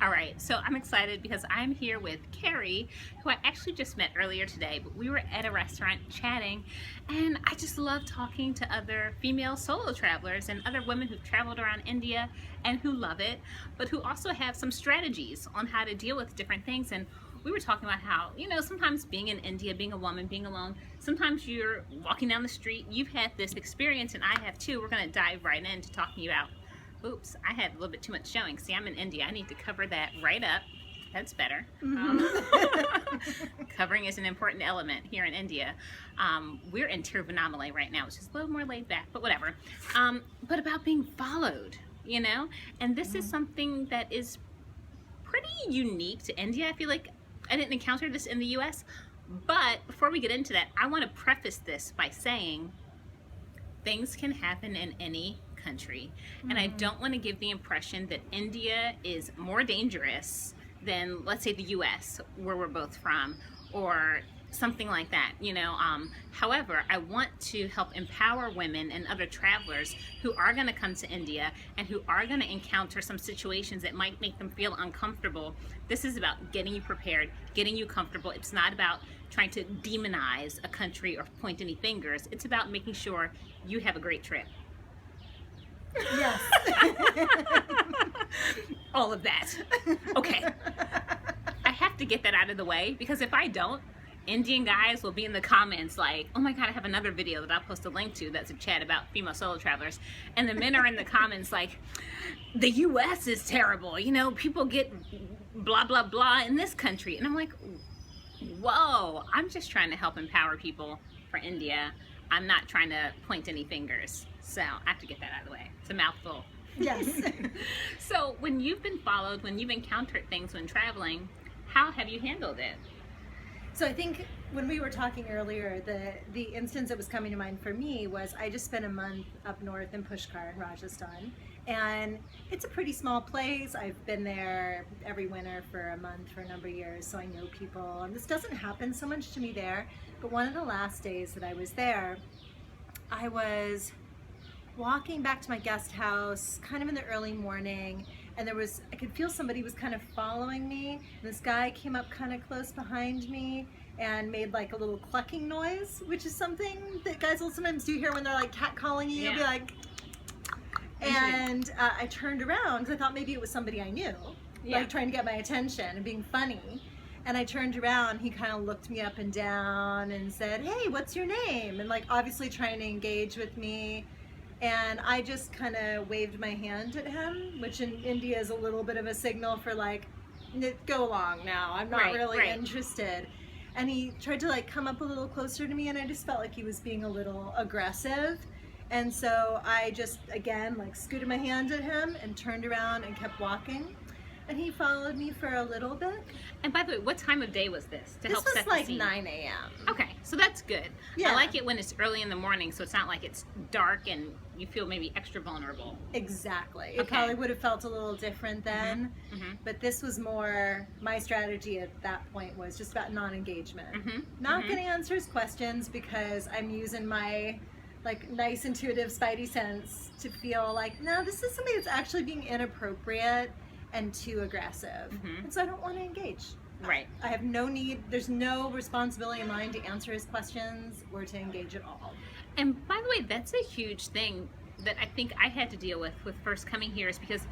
All right, so I'm excited because I'm here with Carrie, who I actually just met earlier today, but we were at a restaurant chatting, and I just love talking to other female solo travelers and other women who've traveled around India and who love it, but who also have some strategies on how to deal with different things. And we were talking about how, sometimes being in India, being a woman, being alone, sometimes you're walking down the street, you've had this experience, and I have too. We're going to dive right into talking about. Oops, I had a little bit too much showing. See, I'm in India. I need to cover that right up. That's better. Covering is an important element here in India. We're in Tiruvannamalai right now, which is a little more laid back, but whatever. But about being followed, and this is something that is pretty unique to India. I feel like I didn't encounter this in the US, but before we get into that, I want to preface this by saying things can happen in any country, and I don't want to give the impression that India is more dangerous than, let's say, the US, where we're both from, or something like that. However, I want to help empower women and other travelers who are going to come to India and who are going to encounter some situations that might make them feel uncomfortable. This is about getting you prepared, getting you comfortable. It's not about trying to demonize a country or point any fingers. It's about making sure you have a great trip. Yes. All of that. Okay. I have to get that out of the way, because if I don't, Indian guys will be in the comments like, oh my God, I have another video that I'll post a link to that's a chat about female solo travelers. And the men are in the comments like, the US is terrible. People get blah, blah, blah in this country. And I'm like, whoa, I'm just trying to help empower people for India. I'm not trying to point any fingers. So I have to get that out of the way. It's a mouthful. Yes. So when you've been followed, when you've encountered things when traveling, how have you handled it? So I think when we were talking earlier, the instance that was coming to mind for me was I just spent a month up north in Pushkar in Rajasthan, and it's a pretty small place. I've been there every winter for a month for a number of years, so I know people, and this doesn't happen so much to me there. But one of the last days that I was there, I was walking back to my guest house kind of in the early morning, and I could feel somebody was kind of following me, and this guy came up kind of close behind me and made like a little clucking noise, which is something that guys will sometimes do here when they're like catcalling you. You'll be like, and I turned around because I thought maybe it was somebody I knew, like trying to get my attention and being funny. And I turned around, he kind of looked me up and down and said, hey, what's your name? And like obviously trying to engage with me. And I just kind of waved my hand at him, which in India is a little bit of a signal for like, go along now, I'm not really interested. And he tried to like come up a little closer to me, and I just felt like he was being a little aggressive. And so I just, again, like scooted my hand at him and turned around and kept walking. And he followed me for a little bit. And by the way, what time of day was this? This was like 9 a.m. Okay, so that's good. Yeah. I like it when it's early in the morning, so it's not like it's dark and you feel maybe extra vulnerable. Exactly. It probably would have felt a little different then, but this was more, my strategy at that point was just about non-engagement. Not gonna answer his questions because I'm using my like nice intuitive spidey sense to feel like, no, this is somebody that's actually being inappropriate and too aggressive. And so I don't want to engage. Right. I have no need, there's no responsibility of mine to answer his questions or to engage at all. And by the way, that's a huge thing that I think I had to deal with first coming here, is because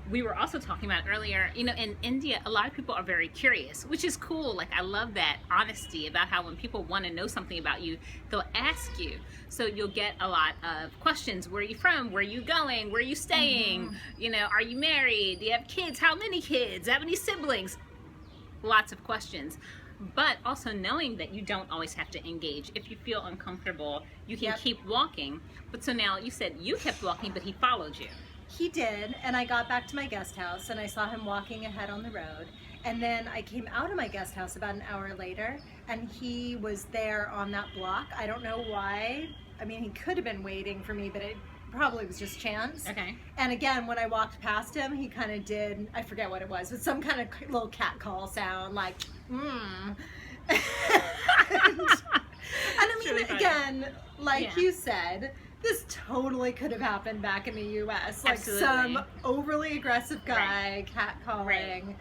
we were also talking about earlier, in India, a lot of people are very curious, which is cool. Like, I love that honesty about how when people want to know something about you, they'll ask you. So you'll get a lot of questions. Where are you from? Where are you going? Where are you staying? Are you married? Do you have kids? How many kids? How many siblings? Lots of questions. But also knowing that you don't always have to engage. If you feel uncomfortable, you can keep walking. But so now you said you kept walking, but he followed you. He did, and I got back to my guest house and I saw him walking ahead on the road, and then I came out of my guest house about an hour later and he was there on that block. I don't know why. I mean, he could have been waiting for me, but it probably was just chance. Okay. And again, when I walked past him, he kind of did, I forget what it was, but some kind of little cat call sound like, and I mean, really again, like you said, this totally could have happened back in the US. Like Absolutely. some overly aggressive guy Right. catcalling. Right.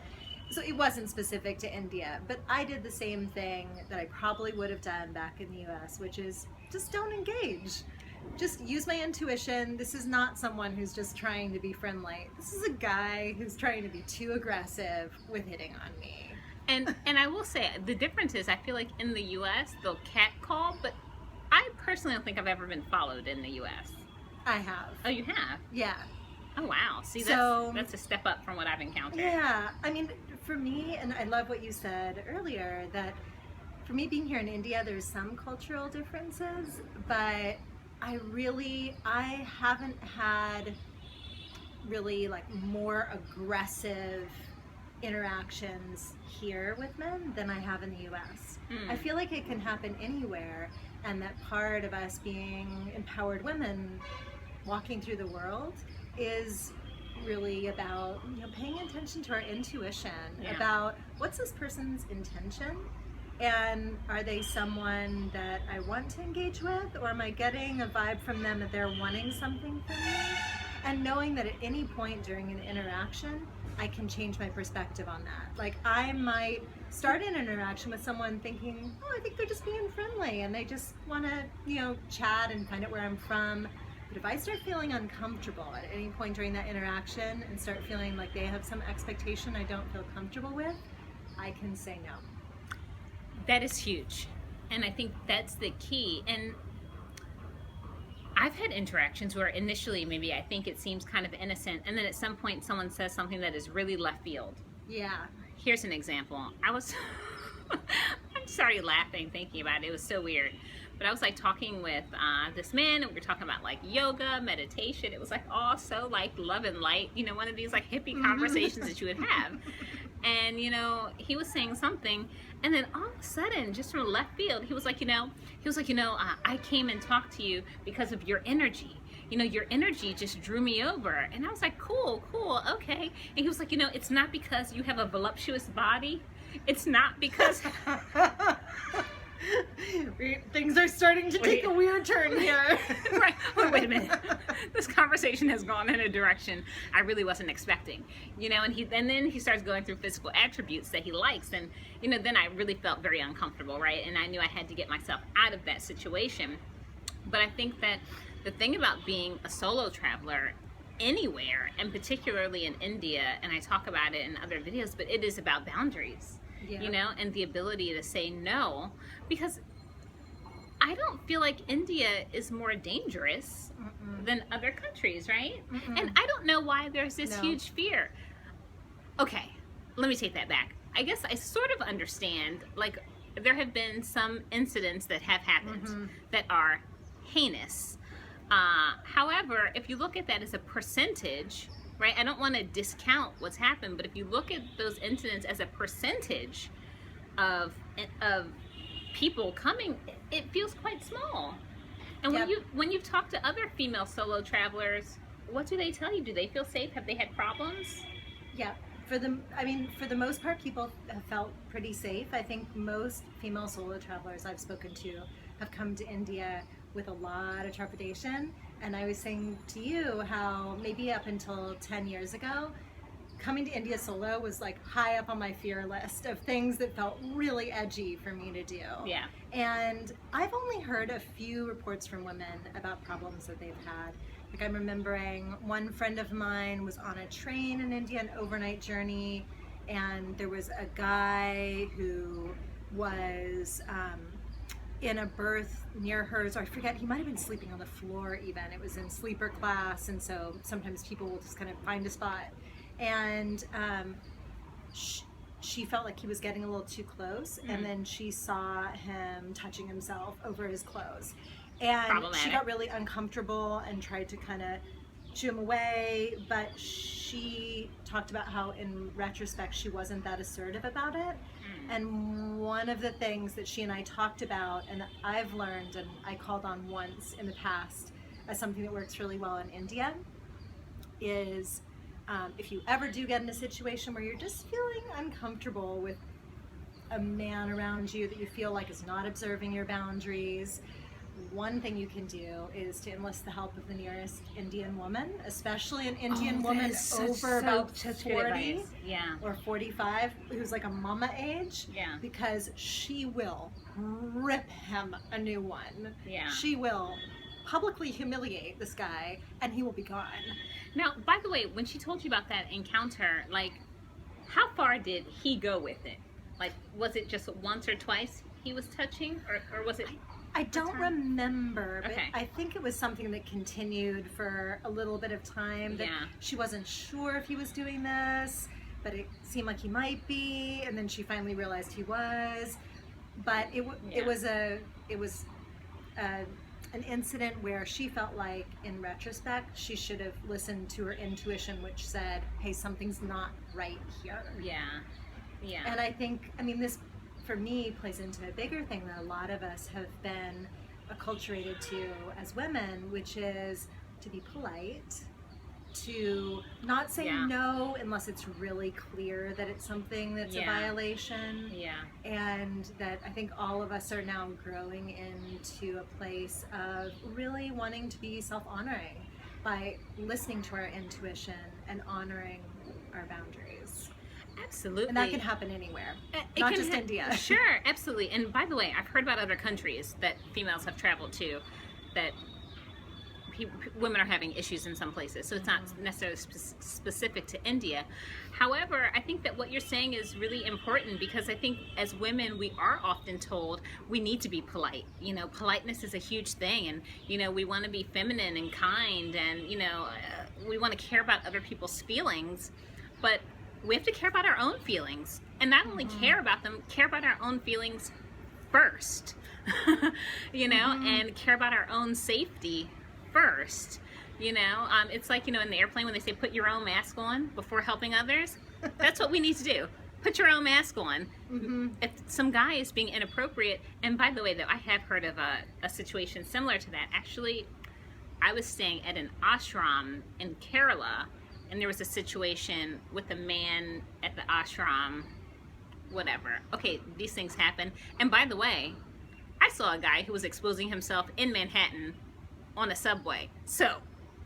So it wasn't specific to India, but I did the same thing that I probably would have done back in the US, which is just don't engage. Just use my intuition. This is not someone who's just trying to be friendly. This is a guy who's trying to be too aggressive with hitting on me. And I will say the difference is I feel like in the U.S. they'll catcall, but I personally don't think I've ever been followed in the U.S. I have. Oh, you have? Yeah. Oh, wow. See, So- that's a step up from what I've encountered. Yeah, I mean, for me, and I love what you said earlier, that for me being here in India, there's some cultural differences, but I haven't had really like more aggressive interactions here with men than I have in the US. Mm. I feel like it can happen anywhere, and that part of us being empowered women walking through the world is really about paying attention to our intuition, Yeah. about what's this person's intention, and are they someone that I want to engage with, or am I getting a vibe from them that they're wanting something from me, and knowing that at any point during an interaction I can change my perspective on that. Like I might start an interaction with someone thinking, oh, I think they're just being friendly and they just want to chat and find out where I'm from. But if I start feeling uncomfortable at any point during that interaction and start feeling like they have some expectation I don't feel comfortable with, I can say no. That is huge. And I think that's the key. And I've had interactions where initially maybe I think it seems kind of innocent, and then at some point someone says something that is really left field. Yeah. Here's an example. I'm sorry laughing thinking about it. It was so weird. But I was like talking with this man, and we were talking about like yoga, meditation. It was like all so like love and light, one of these like hippie conversations that you would have. And he was saying something, and then all of a sudden, just from left field, he was like, I came and talked to you because of your energy. Your energy just drew me over. And I was like, cool, okay. And he was like, it's not because you have a voluptuous body. It's not because... Things are starting to take a weird turn here. Right. Oh, wait a minute. This conversation has gone in a direction I really wasn't expecting. And then he starts going through physical attributes that he likes, and then I really felt very uncomfortable, right? And I knew I had to get myself out of that situation. But I think that the thing about being a solo traveler anywhere, and particularly in India, and I talk about it in other videos, but it is about boundaries. Yeah. And the ability to say no, because I don't feel like India is more dangerous than other countries, right? And I don't know why there's this huge fear. Okay, let me take that back. I guess I sort of understand, like, there have been some incidents that have happened that are heinous. However, if you look at that as a percentage, right? I don't want to discount what's happened, but if you look at those incidents as a percentage of people coming, it feels quite small. And when you've talked to other female solo travelers, what do they tell you? Do they feel safe? Have they had problems? Yeah. For the most part, people have felt pretty safe. I think most female solo travelers I've spoken to have come to India with a lot of trepidation. And I was saying to you how maybe up until 10 years ago, coming to India solo was like high up on my fear list of things that felt really edgy for me to do. Yeah. And I've only heard a few reports from women about problems that they've had. Like I'm remembering one friend of mine was on a train in India, an overnight journey, and there was a guy who was in a berth near hers, or I forget, he might have been sleeping on the floor even. It was in sleeper class, and so sometimes people will just kind of find a spot. And she felt like he was getting a little too close, and then she saw him touching himself over his clothes. And she got really uncomfortable and tried to kind of shoo him away, but she talked about how in retrospect she wasn't that assertive about it. And one of the things that she and I talked about, and I've learned and I called on once in the past as something that works really well in India, is if you ever do get in a situation where you're just feeling uncomfortable with a man around you that you feel like is not observing your boundaries, one thing you can do is to enlist the help of the nearest Indian woman, especially an Indian woman over about such good 40 advice. Yeah. or 45, who's like a mama age, Yeah. because she will rip him a new one. Yeah. She will publicly humiliate this guy, and he will be gone. Now, by the way, when she told you about that encounter, like, how far did he go with it? Like, was it just once or twice he was touching, or was it? I don't remember, but Okay. I think it was something that continued for a little bit of time. That Yeah. she wasn't sure if he was doing this, but it seemed like he might be, and then she finally realized he was. But it Yeah. was an incident where she felt like, in retrospect, she should have listened to her intuition, which said, "Hey, something's not right here." Yeah. Yeah. And I think, I mean, this for me plays into a bigger thing that a lot of us have been acculturated to as women, which is to be polite, to not say Yeah. no unless it's really clear that it's something that's a Yeah. violation. Yeah. And that I think all of us are now growing into a place of really wanting to be self-honoring by listening to our intuition and honoring our boundaries. Absolutely. And that can happen anywhere, It not can just India. Sure, absolutely. And by the way, I've heard about other countries that females have traveled to that women are having issues in some places. So it's not necessarily specific to India. However, I think that what you're saying is really important, because I think as women, we are often told we need to be polite. You know, politeness is a huge thing. And, you know, we want to be feminine and kind, and, you know, we want to care about other people's feelings. But we have to care about our own feelings, and not only care about them, care about our own feelings first, you know, and care about our own safety first. You know, it's like, you know, in the airplane when they say put your own mask on before helping others. That's what we need to do. Put your own mask on. If some guy is being inappropriate, and by the way, though, I have heard of a situation similar to that. Actually, I was staying at an ashram in Kerala, and there was a situation with a man at the ashram, whatever. Okay, these things happen. And by the way, I saw a guy who was exposing himself in Manhattan on a subway. So,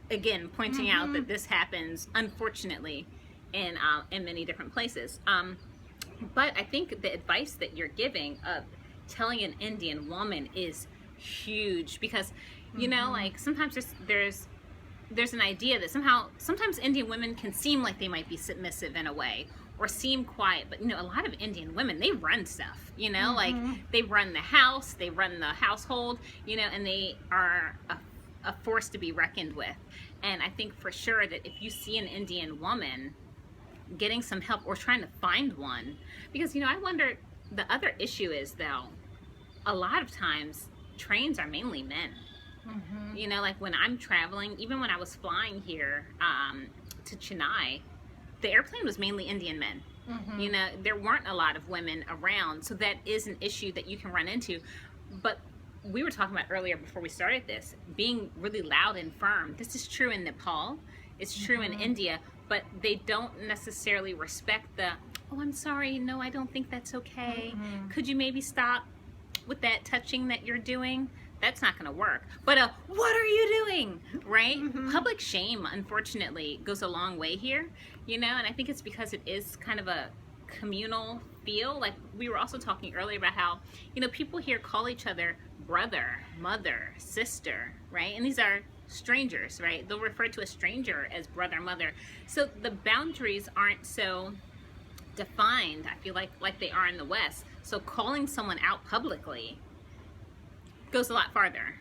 again, pointing out that this happens, unfortunately, in many different places. But I think the advice that you're giving of telling an Indian woman is huge, because, you know, like, sometimes there's an idea that sometimes Indian women can seem like they might be submissive in a way, or seem quiet, but, you know, a lot of Indian women, they run stuff, you know, like, they run the house, they run the household, you know, and they are a force to be reckoned with. And I think for sure that if you see an Indian woman getting some help, or trying to find one, because, you know, I wonder, the other issue is, though, a lot of times trains are mainly men. You know, like when I'm traveling, even when I was flying here to Chennai, the airplane was mainly Indian men. You know, there weren't a lot of women around, so that is an issue that you can run into. But we were talking about earlier, before we started this, being really loud and firm. This is true in Nepal, it's true in India, but they don't necessarily respect the, "Oh, I'm sorry, no, I don't think that's okay. Could you maybe stop with that touching that you're doing?" That's not going to work. But what are you doing? Right? Public shame, unfortunately, goes a long way here, you know, and I think it's because it is kind of a communal feel. Like, we were also talking earlier about how, you know, people here call each other brother, mother, sister, right? And these are strangers, right? They'll refer to a stranger as brother, mother. So the boundaries aren't so defined, I feel like they are in the West. So calling someone out publicly goes a lot farther.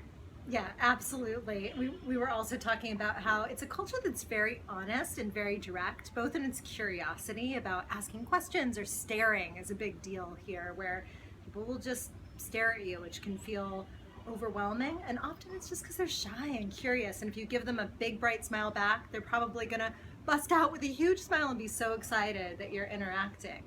Yeah, absolutely. We were also talking about how it's a culture that's very honest and very direct, both in its curiosity about asking questions, or staring is a big deal here, where people will just stare at you, which can feel overwhelming. And often it's just because they're shy and curious. And if you give them a big, bright smile back, they're probably going to bust out with a huge smile and be so excited that you're interacting.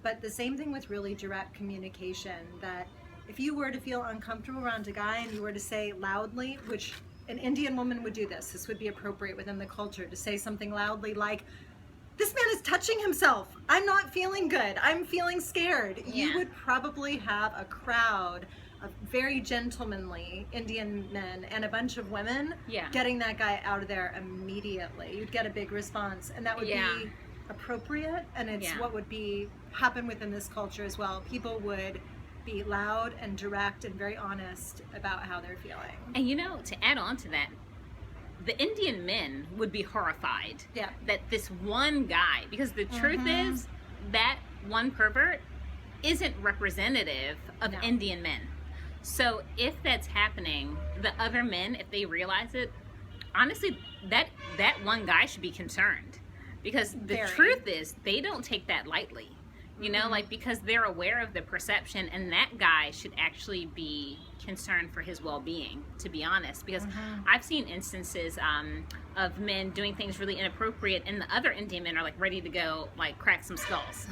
But the same thing with really direct communication, that if you were to feel uncomfortable around a guy and you were to say loudly, which an Indian woman would do this would be appropriate within the culture, to say something loudly like, "This man is touching himself. I'm not feeling good. I'm feeling scared." Yeah. You would probably have a crowd very gentlemanly Indian men and a bunch of women, Yeah. getting that guy out of there immediately. You'd get a big response, and that would Yeah. be appropriate, and it's Yeah. what would be happen within this culture as well. People would be loud and direct and very honest about how they're feeling. And you know, to add on to that, the Indian men would be horrified Yeah. that this one guy, because the truth Mhm. is that one pervert isn't representative of No. Indian men. So if that's happening, the other men, if they realize it, honestly, that one guy should be concerned, because the Very. truth is they don't take that lightly. You know, Mhm. like, because they're aware of the perception, and that guy should actually be concerned for his well-being, to be honest, because Mhm. I've seen instances of men doing things really inappropriate, and the other Indian men are like ready to go, like, crack some skulls.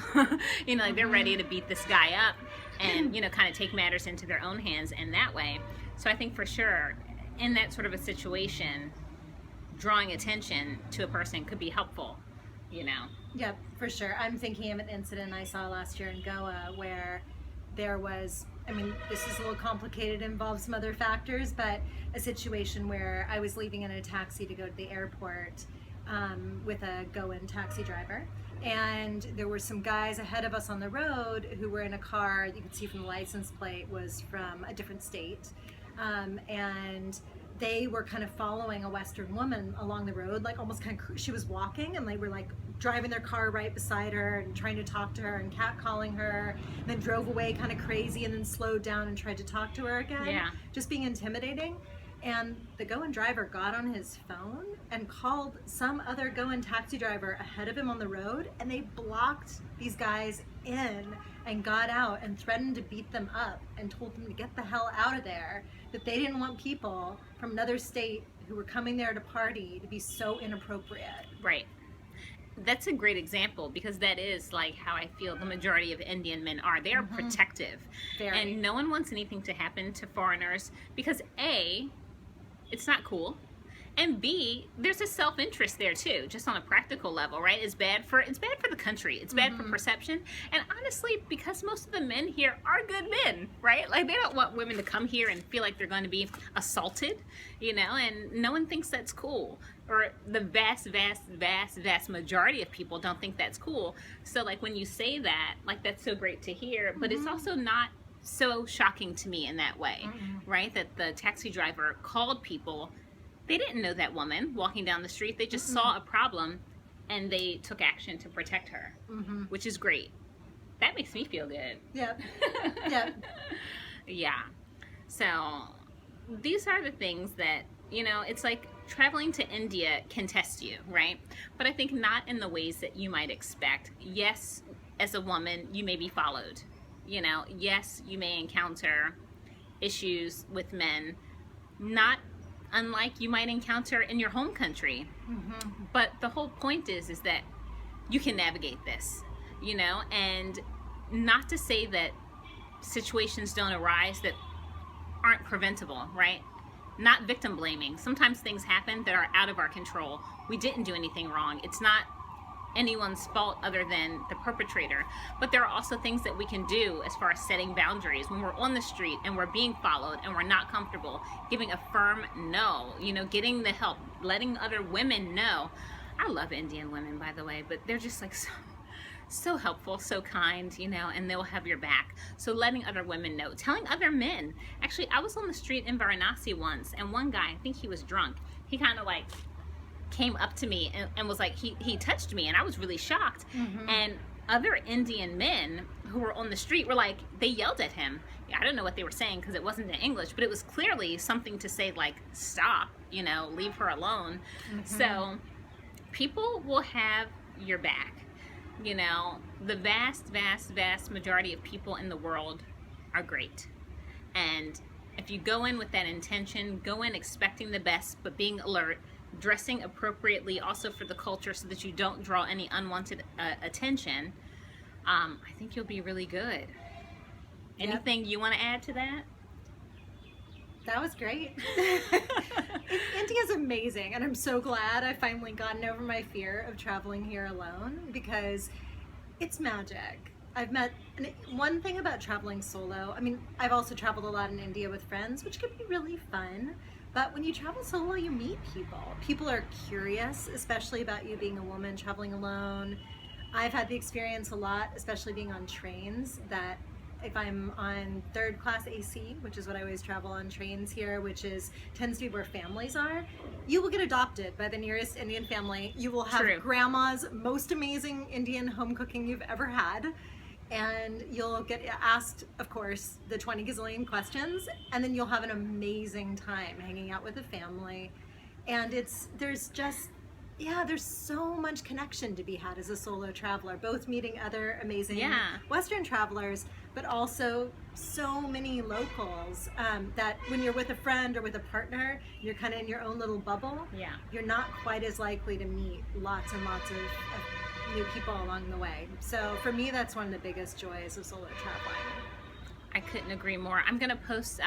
You know, like they're ready to beat this guy up and, you know, kind of take matters into their own hands in that way. So I think for sure in that sort of a situation, drawing attention to a person could be helpful, you know. Yep, for sure. I'm thinking of an incident I saw last year in Goa where there was, I mean, this is a little complicated, involves some other factors, but a situation where I was leaving in a taxi to go to the airport with a Goan taxi driver. And there were some guys ahead of us on the road who were in a car, you could see from the license plate, was from a different state. And they were kind of following a Western woman along the road, like almost kind of, she was walking, and they were like driving their car right beside her and trying to talk to her and catcalling her, and then drove away kind of crazy and then slowed down and tried to talk to her again. Yeah. Just being intimidating. And the Goan driver got on his phone and called some other Goan taxi driver ahead of him on the road, and they blocked these guys in and got out and threatened to beat them up and told them to get the hell out of there, that they didn't want people from another state who were coming there to party to be so inappropriate. Right. That's a great example, because that is like how I feel the majority of Indian men are. They are protective. Very. And no one wants anything to happen to foreigners because A, it's not cool, and B, there's a self-interest there too, just on a practical level, right? It's bad for the country. It's bad for perception. And honestly, because most of the men here are good men, right? Like, they don't want women to come here and feel like they're going to be assaulted, you know, and no one thinks that's cool. Or the vast majority of people don't think that's cool. So, like, when you say that, like, that's so great to hear, but it's also not so shocking to me in that way, right? That the taxi driver called people. They didn't know that woman walking down the street. They just saw a problem and they took action to protect her, which is great. That makes me feel good. Yep. Yep. Yeah. So these are the things that, you know, it's like traveling to India can test you, right? But I think not in the ways that you might expect. Yes, as a woman, you may be followed. You know, yes, you may encounter issues with men, not unlike you might encounter in your home country. But the whole point is that you can navigate this, you know, and not to say that situations don't arise that aren't preventable, right? Not victim blaming. Sometimes things happen that are out of our control. We didn't do anything wrong. It's not anyone's fault other than the perpetrator. But there are also things that we can do as far as setting boundaries when we're on the street and we're being followed and we're not comfortable, giving a firm no, you know, getting the help, letting other women know. I love Indian women, by the way, but they're just like so helpful, so kind, you know, and they'll have your back. So letting other women know, telling other men. Actually, I was on the street in Varanasi once, and one guy, I think he was drunk, he kind of like came up to me and was like, he touched me, and I was really shocked. And other Indian men who were on the street were like, they yelled at him. I don't know what they were saying because it wasn't in English, but it was clearly something to say like, stop, you know, leave her alone. So people will have your back. You know, the vast majority of people in the world are great. And if you go in with that intention, go in expecting the best, but being alert, dressing appropriately also for the culture so that you don't draw any unwanted attention, I think you'll be really good. Anything you want to add to that? That was great. India's amazing, and I'm so glad I've finally gotten over my fear of traveling here alone, because it's magic. I've met, and one thing about traveling solo, I mean, I've also traveled a lot in India with friends, which can be really fun. But when you travel solo, you meet people. People are curious, especially about you being a woman traveling alone. I've had the experience a lot, especially being on trains, that if I'm on third class AC, which is what I always travel on trains here, which is tends to be where families are, you will get adopted by the nearest Indian family. You will have True. grandma's most amazing Indian home cooking you've ever had. And you'll get asked, of course, the 20 gazillion questions, and then you'll have an amazing time hanging out with the family. And there's just, yeah, there's so much connection to be had as a solo traveler, both meeting other amazing Yeah. Western travelers, but also so many locals that when you're with a friend or with a partner, you're kind of in your own little bubble. Yeah. You're not quite as likely to meet lots and lots of new people along the way. So for me, that's one of the biggest joys of solo traveling. I couldn't agree more. I'm gonna post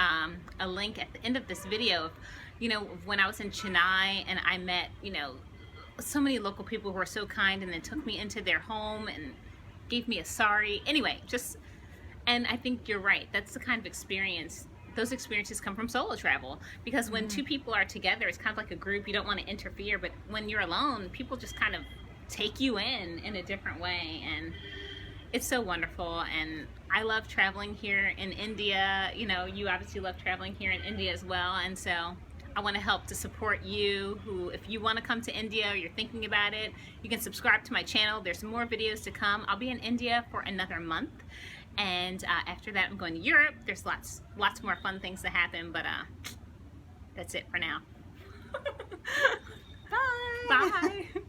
a link at the end of this video of, of when I was in Chennai and I met, so many local people who were so kind and then took me into their home and gave me a sari. Anyway, and I think you're right. That's the kind of experience, those experiences come from solo travel, because when two people are together, it's kind of like a group. You don't want to interfere, but when you're alone, people just kind of take you in a different way, and it's so wonderful. And I love traveling here in India. You obviously love traveling here in India as well, and so I want to help to support you who, if you want to come to India or you're thinking about it, you can subscribe to my channel. There's more videos to come. I'll be in India for another month, and after that I'm going to Europe. There's lots more fun things to happen, but that's it for now. Bye! Bye.